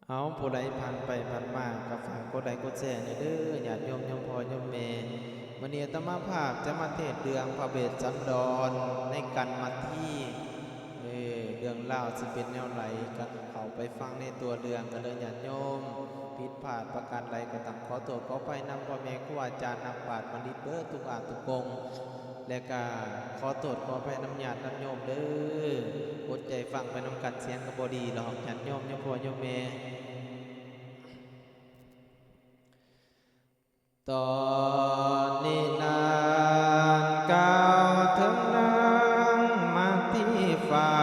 เอาผู้ใดผ่านไปผ่านมากับฝากกดไลค์กดแชร์ในเด้อญาติโยมโยมพ่อโยมแม่วันนี้อาตมาภาพจะมาเทศน์เรื่องพระเวสสันดรในกันมาที่เรื่องเล่าวสิเป็นแนวไหลกันเข้าไปฟังในตัวเรื่องกันเลยญาติโยมผิดพลาดประการใดก็ต้องขอตัวขอไปนำพ่อแม่ครูอาจารย์นักปราชญ์บัณฑิตเด้อทุกอาทุกองค์และก็ขอตรวจขอไปน้ำญาติน้ำโยมเด้ออดใจฟังไปน้ำกันเสียงกับบดีหรอกญาติโยมโยมพ่อโยมแม่ตอนนี้นานก้าวถึงนางมาที่ฝ่า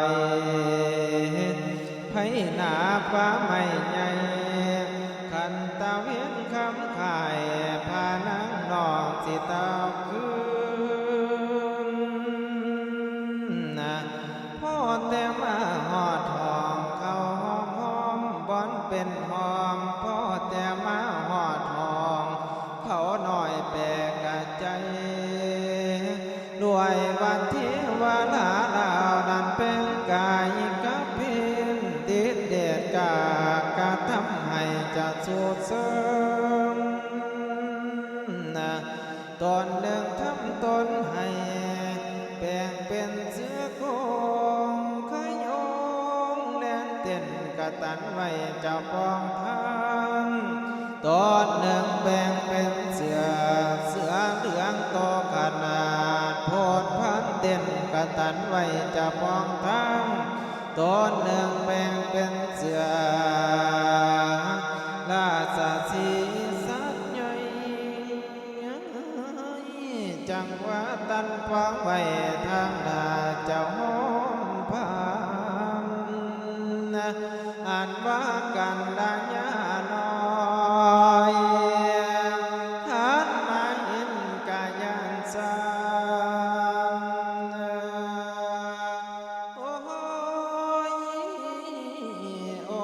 ยไผหนาฟ้าไม่ใหญ่ขันตาเวียนคำขายพานางนอกสิตาคืนนะพ่อแต่มาหอดทองเขาหอมหอมบอนเป็นหอมพ่อแต่มาหอดทองเขาหน่อยแปลกใจด้วยวันที่วาลาลาวนั้นเป็นกายกับพินติดเด็ดกากะทำให้จะสูดเสริมนะตอนหนึ่งทำตนให้แปลงเป็นเสือโคงขยงแล่นเต้นกะตันไว้เจ้าปองทานตอนหนึ่งแบ่งเป็นเสือเหลืองโตขนาดโพดพันเต้นกะตันไว้เจ้าปองทางตอนหนึ่งแบ่งเป็นเสือราชสีสัตย์ใหญ่จังหวะตันฟังไว้ทางหน้าเจ้าหอมพานอ่านว่ากันดาญาน้อยทานมาเห็นกายันสานโอ้ยโอ้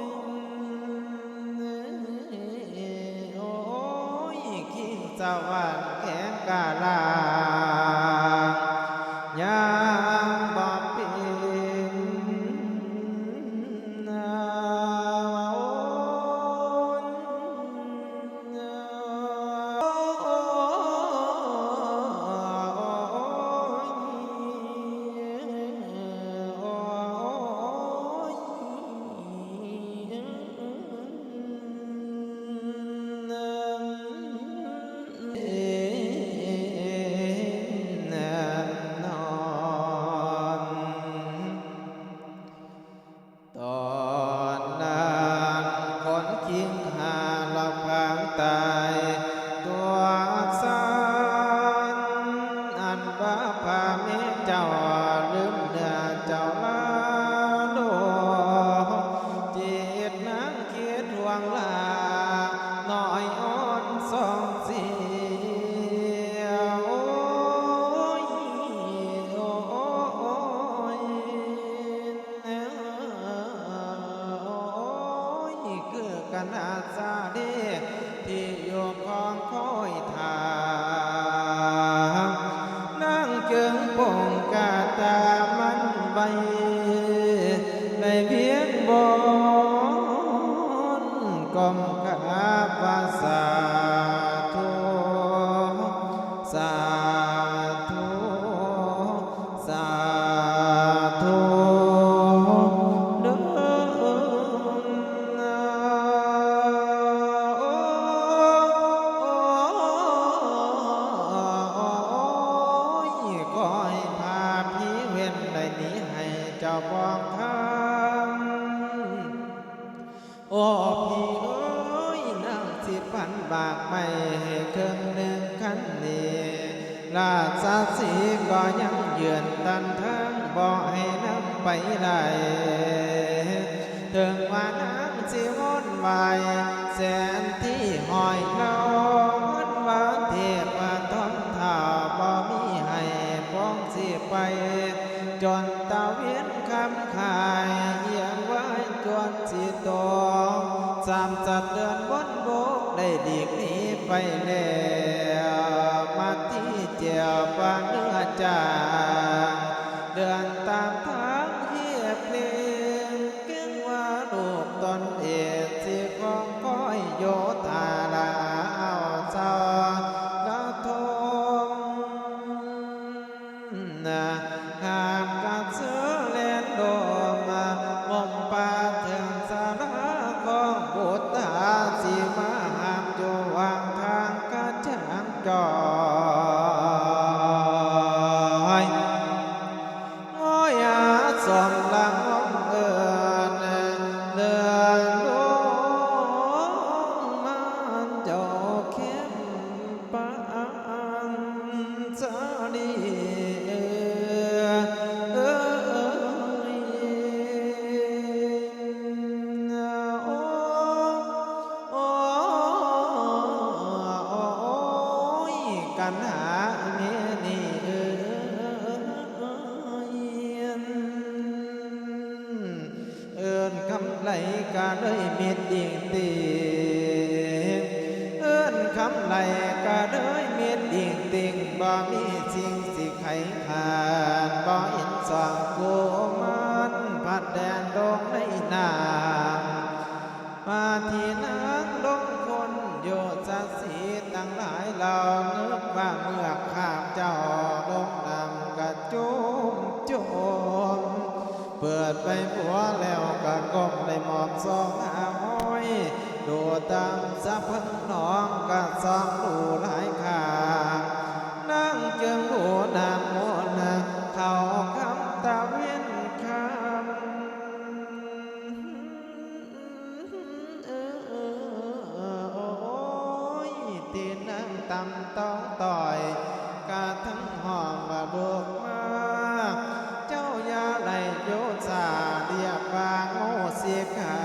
ยโอ้ยขิงสวรรค์แข็งกาลายามบ่เป็นตอนนั้นคนคิงหาหลับพางตายตัวสันอันว่าพาเมเจ้าลืมเนื้อเจ้าลาโลจิตนางเคียดห่วงลาน้อยอ่อนสองเสียวโอ้ยโอ้ยคือกันอาซาเดที่โยมของคอยทางนั่งเกิงปงกาตามันใบในเพียงบนกอมกาภาษาธุสาธุสาธุเด้ขอให้พาผีเว้นได้หนีให้เจ้าปองทางโอ้พี่เอ้ยนั่งสิพันบากไม่ให้เครื่องหนึ่งคันนี้ราชสีก็ยังยืนตันทางบอกให้นั่งไปได้ถึงว่านั่งสิวนวายแสนที่หอยเล่าวันว่าเทพมาทนท่าบ่มีให้ป้องสิไปจนตาเวียนคำขายเยี่ยงไว้จนสิโตสามสัตว์เดินบนบกได้ดีกนี้ไปแล้วมาที่เจียวปานเนื้อจางเดินตามทางเฮียเพลงเก่ง ไหลกะเลยเม็ดดิ่งตีเอิ้นคำไหลกะเลยเม็ดดิ่งติงบ่มีสิ่งสิไขขาดบ่เห็นสองกูมันพัดแดนดงในน้ำมาที่นางลงคนโยจักสีตั้งหลายเหล่านึกว่าเมื่อข้าพเจ้าลงนำกระจุมจุมเปิดไปผัวแล้วก็ก้มได้หมอบสองหาห้อยดูตามสะพันน้องก็สองดูหลายขานั่งจึงหูนามโมนะเขาคำตะเวียนคำตีนั่งตำต้องต่อยกะทั้งห้องมาลูกมาเจ้ายาไหลโยสาเรียกว่าโง่เสียขา